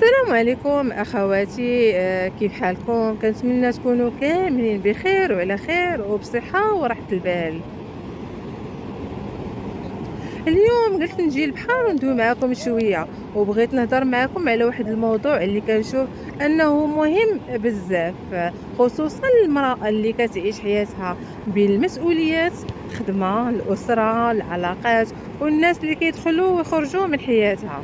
السلام عليكم اخواتي، كيف حالكم؟ كنتمنى تكونوا كاملين بخير وعلى خير وبصحه وراحه البال. اليوم قلت نجي البحر وندوي معكم شويه، وبغيت نهضر معكم على واحد الموضوع اللي كنشوف انه مهم بزاف، خصوصا المراه اللي كتعيش حياتها بين المسؤوليات، الخدمه، الاسره، العلاقات والناس اللي كيدخلوا ويخرجوا من حياتها.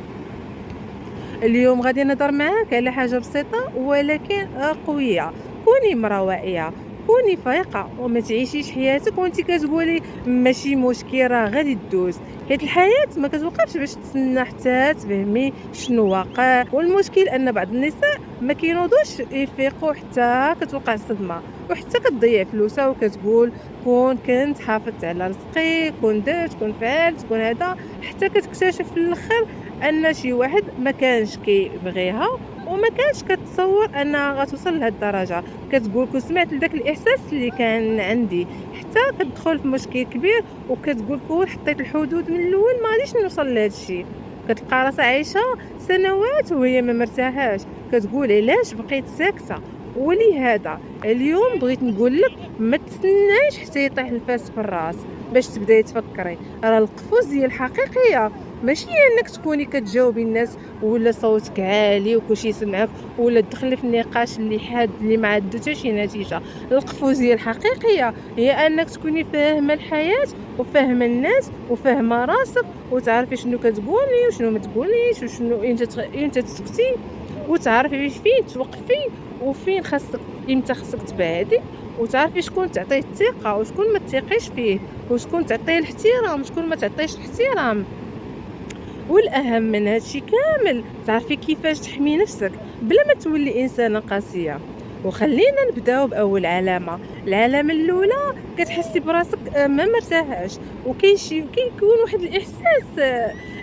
اليوم غادي نهضر معاك على حاجة بسيطة ولكن قوية. كوني امرأة واعية، كوني فايقة وما تعيشيش حياتك وانت كتقولي ماشي مشكل راه غادي تدوز، حيت الحياة ما كتوقفش باش تسنى حتى تفهمي شنو واقع. والمشكل ان بعض النساء ما كينوضوش يفيقوا حتى كتوقع الصدمة، وحتى كتضيع فلوسها وكتقول كنت حافظت على رزقي، كون درت كون فعلت كون هذا، حتى كتكتشف في الاخر ان شي واحد ما كانش كيبغيها وما كانش كتصور انها غتوصل لهاد الدرجه. كتقول كون سمعت لذاك الاحساس اللي كان عندي، حتى كتدخل في مشكل كبير وكتقول كون حطيت الحدود من الاول ما غاديش نوصل لهاد الشيء. كتلقى راسها عايشه سنوات وهي ما مرتاحاش، كتقول علاش بقيت ساكته. ولهذا اليوم بغيت نقول لك ما تستناش حتى يطيح الفاس في الراس باش تبداي تفكري. راه القفوز ديال الحقيقيه ماشي انك تكوني كتجاوبي الناس ولا صوتك عالي وكلشي يسمعك، ولا تدخلي في النقاش اللي حاد اللي ما عنده حتى شي نتيجه. القفوزيه الحقيقيه هي انك تكوني فاهمه الحياه وفاهمه الناس وفاهمه راسك، وتعرفي شنو كتقولي وشنو ما تقوليش، وشنو امتى تسكتي، وتعرفي فين توقفي وفين خاصك، امتى خاصك تبعدي، وتعرفي شكون تعطيه الثقه وشكون ما تثقيش فيه، وشكون تعطيه الاحترام وشكون ما تعطيش الاحترام. والاهم من هادشي كامل تعرفي كيفاش تحمي نفسك بلا ما تولي انسانه قاسيه. وخلينا نبداو باول علامه. العلامه الاولى، كتحسي براسك ما مرتاحاش، كيكون واحد الاحساس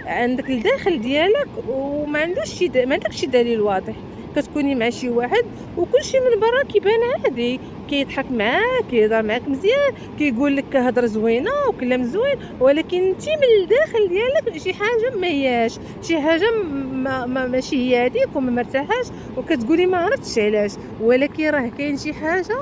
عندك الداخل ديالك وما عندوش ما عندكش شي دليل واضح. كتكوني مع شي واحد وكل شيء من برا كيبان عادي، كيضحك معاك، كيهضر معاك مزيان، كيقول لك هضره زوينه وكلام زوين، ولكن انت من الداخل ديالك شي حاجه ما هياش، شي حاجه ماشي هي هذيك وما مرتاحاش، وكتقولي ما عرفتش علاش، ولكن راه كاين شي حاجه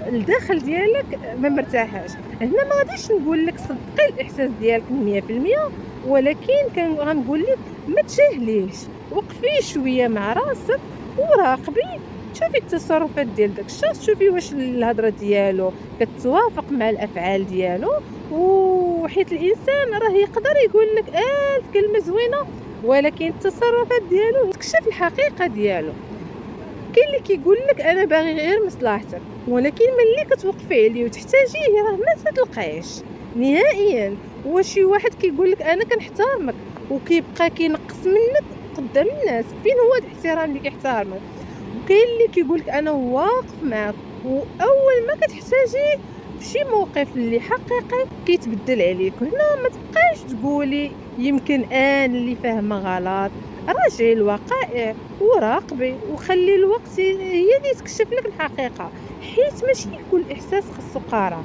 الداخل ديالك ما مرتاحاش. هنا ما غاديش نقول لك صدقي الاحساس ديالك 100%، ولكن غنقول لك ما تجاهليش، وقفي شويه مع راسك وراقبي، شوفي التصرفات ديال داك الشخص، شوفي واش الهضره ديالو كتوافق مع الافعال ديالو. وحيت الانسان راه يقدر يقول لك الف كلمه زوينه، ولكن التصرفات ديالو تكشف الحقيقه ديالو. كاين اللي كيقول لك انا باغي غير مصلحتك، ولكن ملي كتوقفي عليه وتحتاجيه راه ما تلقايش نهائيا. وشي واحد كيقول لك انا كنحترمك وكيبقى كينقص منك قدام الناس، فين هو الاحترام اللي كيحترمك؟ وكاين اللي كيقول لك انا واقف معك، واول ما كتحتاجيه فشي موقف اللي حقيقي كيتبدل عليك. هنا ما تبقايش تقولي يمكن انا اللي فاهمه غلط، راجعي الوقائع وراقبي وخلي الوقت هي اللي تكشف لك الحقيقه. حيت ماشي كل احساس خصو قرار،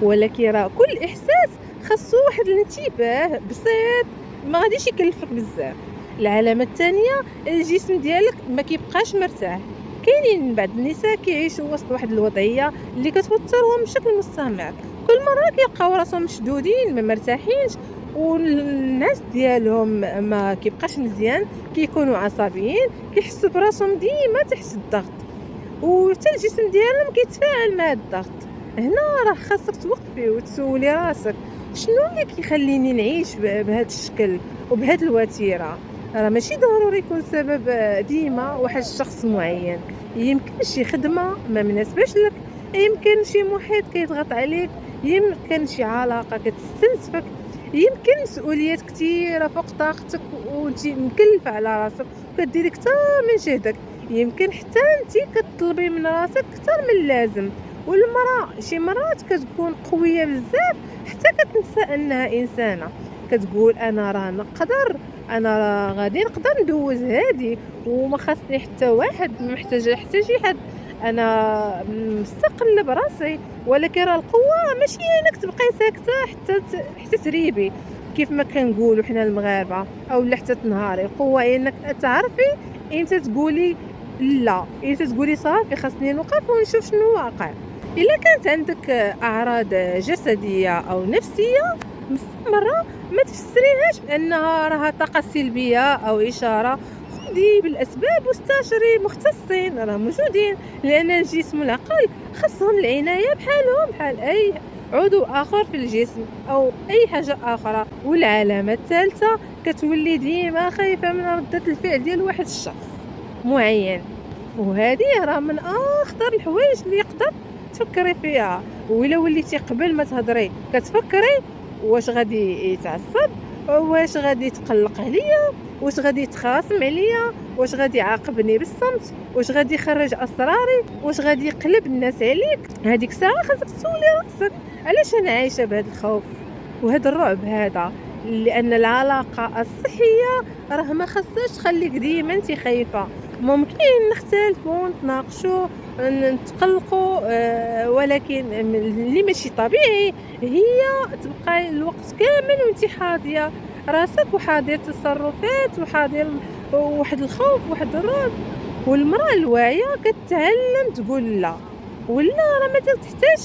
ولكن راه كل احساس خاصو واحد الانتباه بسيط، ما غاديش يكلفك بزاف. العلامه الثانيه، الجسم ديالك ما كيبقاش مرتاح. كاينين بعض النساء كيعيشوا وسط واحد الوضعيه اللي كتوترهم بشكل مستمر، كل مره كيلقاو راسهم مشدودين ما مرتاحينش، والناس ديالهم ما كيبقاش مزيان، كيكونوا عصبيين، كيحسوا براسهم ديما تحت الضغط، وحتى الجسم ديالهم كيتفاعل مع الضغط. هنا راه خاصك توقفي وتسولي راسك شنو اللي كيخليني نعيش بهذا الشكل وبهذه الوتيره. راه ماشي ضروري يكون سبب ديما واحد الشخص معين، يمكن شي خدمه ما مناسباش لك، يمكن شي محيط كيضغط عليك، يمكن شي علاقه كتستنزفك، يمكن مسؤوليات كثيره فوق طاقتك وانت مكلفه على راسك وكديري كثر من جهدك، يمكن حتى انت كتطلبي من راسك اكثر من اللازم. والمراه شي مرات كتكون قويه بزاف حتى كتنسى انها انسانه، كتقول انا راه نقدر، انا راه غادي نقدر ندوز هادي وما خاصني حتى واحد، ما محتاجه حتى شي حد، انا مستقله براسي. ولكن راه القوه ماشي انك تبقاي ساكته حتى تريبي، كيف ما كنقولوا حنا المغاربه اولا حتى تنهاري. القوه هي انك تعرفي امتى تقولي لا، امتى تقولي صافي خاصني نوقف ونشوف شنو واقع. الا كانت عندك اعراض جسديه او نفسيه مستمره، ما تفسريهاش بانها راها طاقه سلبيه او اشاره. خذي بالاسباب واستشري مختصين راه موجودين، لان الجسم والعقل خاصهم العنايه بحالهم بحال اي عضو اخر في الجسم او اي حاجه اخرى. والعلامه الثالثه كتولي ديما خايفه من رده الفعل ديال واحد الشخص معين، وهذه راه من اخطر الحوايج اللي يقدر تفكري فيها. وإلا وليتي قبل ما تهضري كتفكري واش غادي يتعصب، واش غادي يتقلق عليا، واش غادي يتخاصم عليا، واش غادي يعاقبني بالصمت، واش غادي يخرج اسراري، واش غادي يقلب الناس عليك. هذيك الساعه خاصك تسولي راسك علاش انا عايشه بهذا الخوف وهذا الرعب هذا. لان العلاقه الصحيه راه ما خصهاش تخليك ديما انت خايفه. ممكن نختلفوا نتناقشوا نتقلقوا، ولكن اللي ماشي طبيعي هي تبقى الوقت كامل وانت حاضيه راسك وحاضر تصرفات وحاضر واحد الخوف واحد الرعب. والمراه الواعيه كتعلم تقول لا، ولا راه ما تحتاج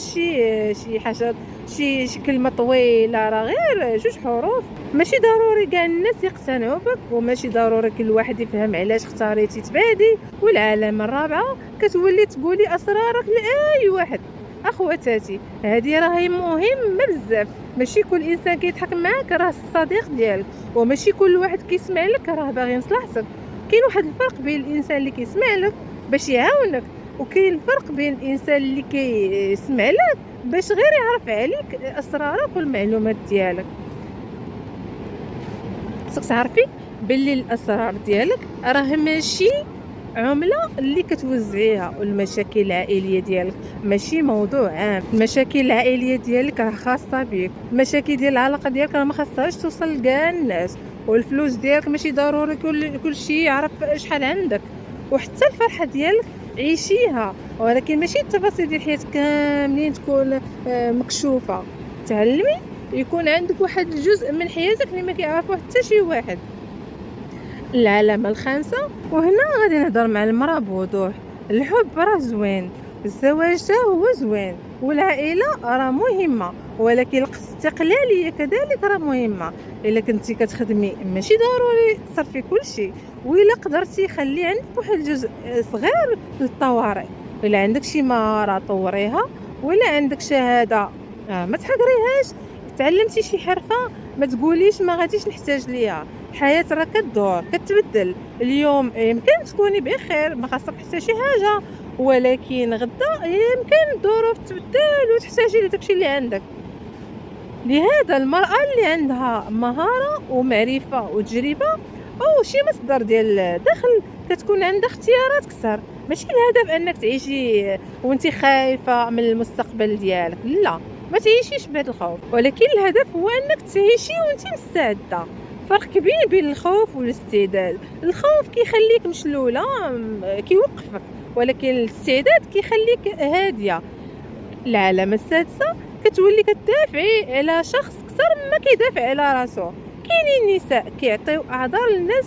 شي حاجه، شي كلمه طويله، راه غير جوج حروف. ماشي ضروري كاع الناس يقتنعوا بك، وماشي ضروري كل واحد يفهم علاش اختاريتي تبعدي. والعلامه الرابعه كتولي تقولي اسرارك لاي واحد. اخواتاتي هذه راهي مهمه بزاف. ماشي كل انسان كيضحك معاك راه الصديق ديالك، وماشي كل واحد كيسمع لك راه باغي مصلحتك. كاين واحد الفرق بين الانسان اللي كيسمع لك باش يعاونك، وكاين الفرق بين الانسان اللي كيسمع لك باش غير يعرف عليك اسرارك والمعلومات ديالك. خصك تعرفي باللي الاسرار ديالك راه ماشي عمله اللي كتوزعيها، والمشاكل العائليه ديالك ماشي موضوع عام. المشاكل العائليه ديالك راه خاصه بك، المشاكل ديال العلاقه ديالك راه ما خاصهاش توصل لكاع الناس. والفلوس ديالك ماشي ضروري كل شيء يعرف شحال عندك. وحتى الفرحه ديالك عيشيها، ولكن ماشي التفاصيل ديال حياتك كاملين تكون مكشوفه. تعلمي يكون عندك واحد الجزء من حياتك اللي ما كيعرفوه حتى شي واحد. العلامة الخامسة، وهنا غادي نهضر مع المرأة بوضوح. الحب راه زوين، الزواج حتى هو زوين، والعائلة راه مهمة، ولكن الاستقلالية كذلك راه مهمة. إلا كنتي كتخدمي ماشي ضروري تصرفي كل شيء، وإلا قدرتي خلي عندك واحد الجزء صغير للطوارئ. إلا عندك شي مهارة طوريها، وإلا عندك شهادة ما تحقريهاش. تعلمتي شي حرفة ما تقوليش ما غاديش نحتاج ليها. الحياة راه كتدور كتبدل. اليوم يمكن تكوني بخير ما خاصك حتى شي حاجة، ولكن غدا يمكن الظروف تبدل وتحتاجي لداكشي اللي عندك. لهذا المرأة اللي عندها مهارة ومعرفة وتجربة او شي مصدر ديال دخل كتكون عندها اختيارات كثر. ماشي الهدف انك تعيشي وانت خايفة من المستقبل ديالك، لا، ما تعيشيش بهذا الخوف، ولكن الهدف هو انك تعيشي وانت مستعدة. فرق كبير بين الخوف والاستعداد. الخوف كيخليك مشلولة كيوقفك، ولكن الاستعداد كيخليك هادية. العلامة السادسة كتولي كتدافعي على شخص كثر ما كيدافع على راسو. كاينين نساء كيعطيو اعذار للناس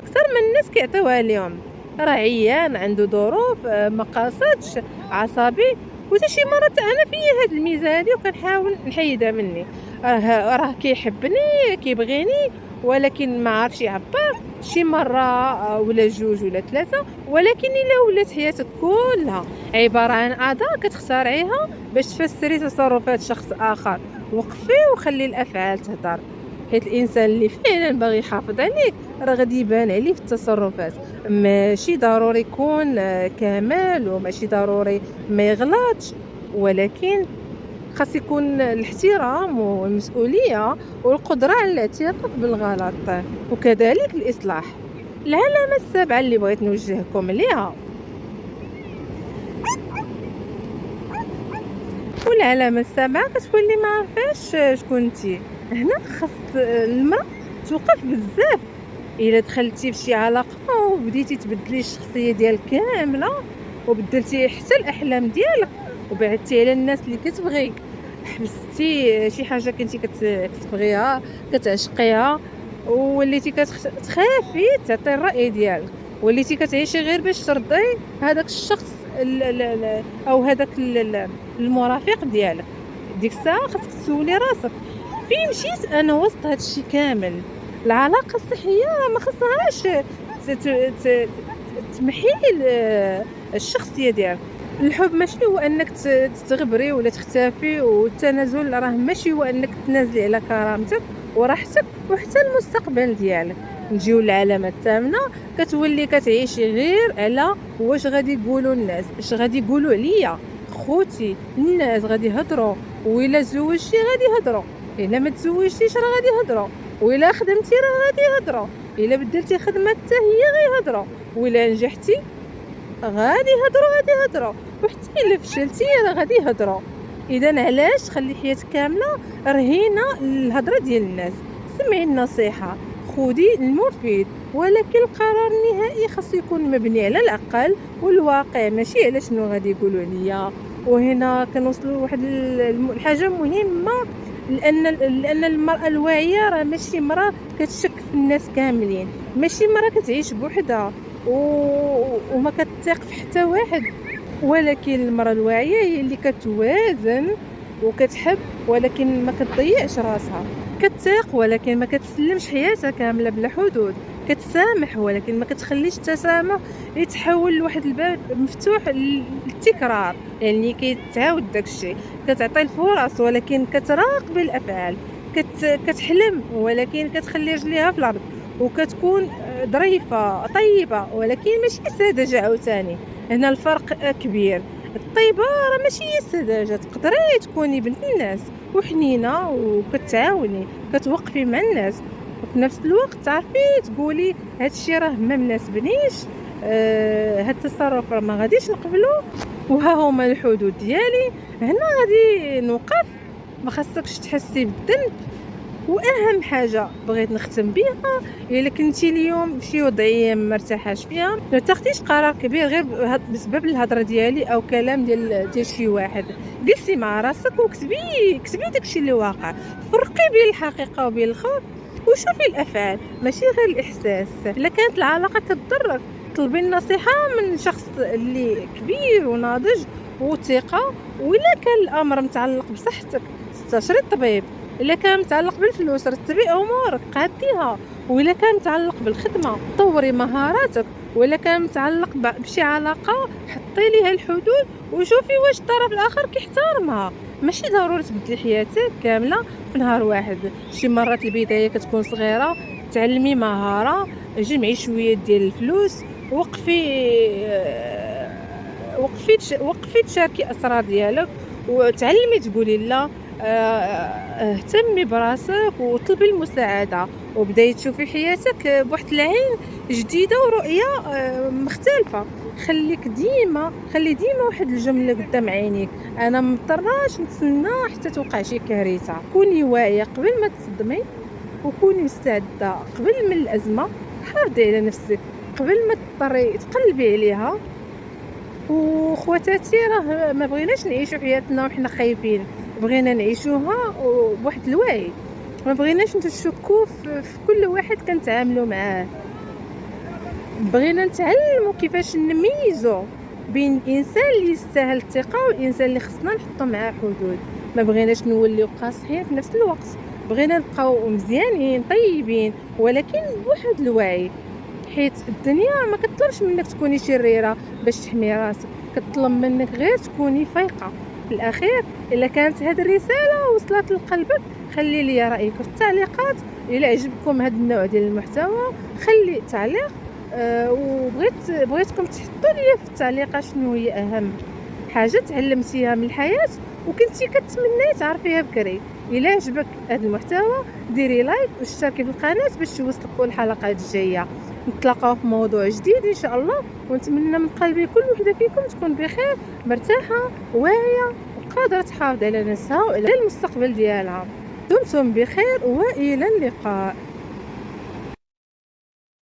كثر من الناس كيعطيوها لهم. راه عيان عنده ظروف ما قاصدش عصبي، وتا شي مرات انا فيا هاد الميزه هادي وكنحاول نحيدها مني. راه كيحبني كيبغيني، ولكن ما عارفش يعبر شي مره ولا جوج ولا ثلاثه. ولكن الا ولات حياتك كلها عباره عن اعذار كتخترعيها باش تفسري تصرفات شخص اخر، وقفي وخلي الافعال تهضر. حيت الانسان اللي فعلا باغي يحافظ عليك راه غادي يبان عليه في التصرفات. ماشي ضروري يكون كمال، وماشي ضروري ما يغلطش، ولكن خاص يكون الاحترام والمسؤوليه والقدره على الاعتراف بالغلط وكذلك الاصلاح. العلامه السابعه اللي بغيت نوجهكم ليها، والعلامه السابعه كتولي ما عرفاش شكون انتي. هنا خاص المرأة توقف بزاف. الا دخلتي فشي علاقه وبديتي تبدلي الشخصيه ديالك كامله، وبدلتي حتى الاحلام ديالك، وبعدتي على الناس اللي كتبغيك، حبستي شي حاجه كنتي كتبغيها كتعشقيها، ووليتي كتخافي تعطي الراي ديالك، وليتي كتعيشي غير باش ترضي هذاك الشخص او هذاك المرافق ديالك. ديك الساعه خاصك تسولي راسك فين مشيت انا وسط هذا الشيء كامل. العلاقه الصحيه ما خصهاش تمحي الشخصيه ديالك. الحب ماشي هو انك تغبري ولا تختفي، والتنازل راه ماشي هو انك تنازلي على كرامتك وراحتك وحتى المستقبل ديالك. نجيو للعلامه الثامنه، كتولي كتعيشي غير على واش غادي يقولوا الناس، اش غادي يقولوا عليا خوتي، الناس غادي يهضروا، وإلا تزوجتي غادي يهضروا، الا ما تزوجتيش راه غادي يهضروا، وإلا خدمتي راه غادي يهضروا، الا بدلتي خدمه حتى هي غيهضروا، وإلا نجحتي غادي يهضروا، وحتى الا فشلتي راه غادي يهضروا. اذا علاش تخلي حياتك كامله رهينه الهضره ديال الناس؟ سمعي النصيحه، خذي المفيد، ولكن القرار النهائي خاص يكون مبني على العقل والواقع، ماشي على شنو غادي يقولوا عليا. وهنا كنوصلوا لواحد الحاجه مهمه، لان المراه الواعيه راه ماشي مراه كتشك في الناس كاملين، ماشي مراه كتعيش بوحدها وما كتثق في حتى واحد، ولكن المراه الواعيه هي اللي كتوازن وكتحب ولكن ما كتضيعش راسها، كتثق ولكن ما كتسلمش حياتها كامله بلا حدود، كتسامح ولكن ما كتخليش التسامح يتحول لواحد الباب مفتوح للتكرار، يعني كيتعاود داكشي. كتعطي الفرص ولكن كتراقب الافعال، كتحلم ولكن كتخلي رجليها في الارض، وكتكون ظريفه طيبه ولكن ماشي ساذجه عاوتاني. هنا الفرق كبير. الطيبه راه ماشي هي السذاجه، تقدري تكوني بنت الناس وحنينه وكتعاوني كتوقفي مع الناس، وفي نفس الوقت تعرفي تقولي هادشي راه ما مناسبنيش، هاد التصرف راه ما غاديش نقبلو، وها هما الحدود ديالي. هنا غادي نوقف، ما خاصكش تحسي بالذنب. واهم حاجه بغيت نختم بها، الا كنتي اليوم فشي وضعيه ما مرتاحاش فيها، ما تاخديش قرار كبير غير بسبب الهضره ديالي او كلام ديال شي واحد. جلسي مع راسك كتبي داكشي اللي واقع، فرقي بين الحقيقه وبين الخوف، وشوفي الافعال ماشي غير الاحساس. الا كانت العلاقه كتضرك، طلبي النصيحه من شخص اللي كبير وناضج وثقه. وإلا كان الامر متعلق بصحتك، استشري الطبيب. الا كان متعلق بالفلوس، رتبي امورك قاديها. وإلا كان متعلق بالخدمه، طوري مهاراتك. وإلا كان متعلق بشي علاقه، حطي ليها الحدود وشوفي واش الطرف الاخر كيحترمها. ماشي ضروري تبدلي حياتك كامله في نهار واحد، شي مرات البدايه كتكون صغيره. تعلمي مهاره، جمعي شويه ديال الفلوس، وقفي تشاركي اسرار ديالك، وتعلمي تقولي لا. اهتمي براسك وطلبي المساعده، وبداي تشوفي حياتك بواحد العين جديده ورؤيه مختلفه. خلي ديما واحد الجمله قدام عينيك: انا مضطراش نتسنى حتى توقع شي كارثه. كوني واعيه قبل ما تصدمي، وكوني مستعده قبل من الازمه. حافظي على نفسك قبل ما تضطري تقلبي عليها. وخواتاتي، راه ما بغيناش نعيشوا حياتنا وحنا خايفين، بغينا نعيشوها بواحد الوعي. ما بغيناش نتشكوا في كل واحد كنتعاملوا معاه. بغينا نتعلموا كيفاش نميزوا بين الانسان اللي يستاهل الثقه والانسان اللي خصنا نحطوا معاه حدود. ما بغيناش نوليو قاصحين في نفس الوقت، بغينا نبقاو مزيانين طيبين ولكن بواحد الوعي. حيت الدنيا ما كتطلبش منك تكوني شريره باش تحمي راسك، كتطلب منك غير تكوني فايقه. في الاخير، الا كانت هذه الرساله وصلت لقلبك، خلي لي رايك في التعليقات. الا عجبكم هذا النوع ديال المحتوى، خلي تعليق. بغيتكم تحطوا لي في التعليقات شنو هي اهم حاجه تعلمتيها من الحياه وكنتي كتمني تعرفيها بكري. الا عجبك هذا المحتوى، ديري لايك واشتركي في القناه باش توصلكوا الحلقات الجايه. نتلاقاو في موضوع جديد ان شاء الله، ونتمنى من قلبي كل وحده فيكم تكون بخير، مرتاحه، واعيه، وقادره تحافظ على نفسها وعلى المستقبل ديالها. دمتم بخير والى اللقاء.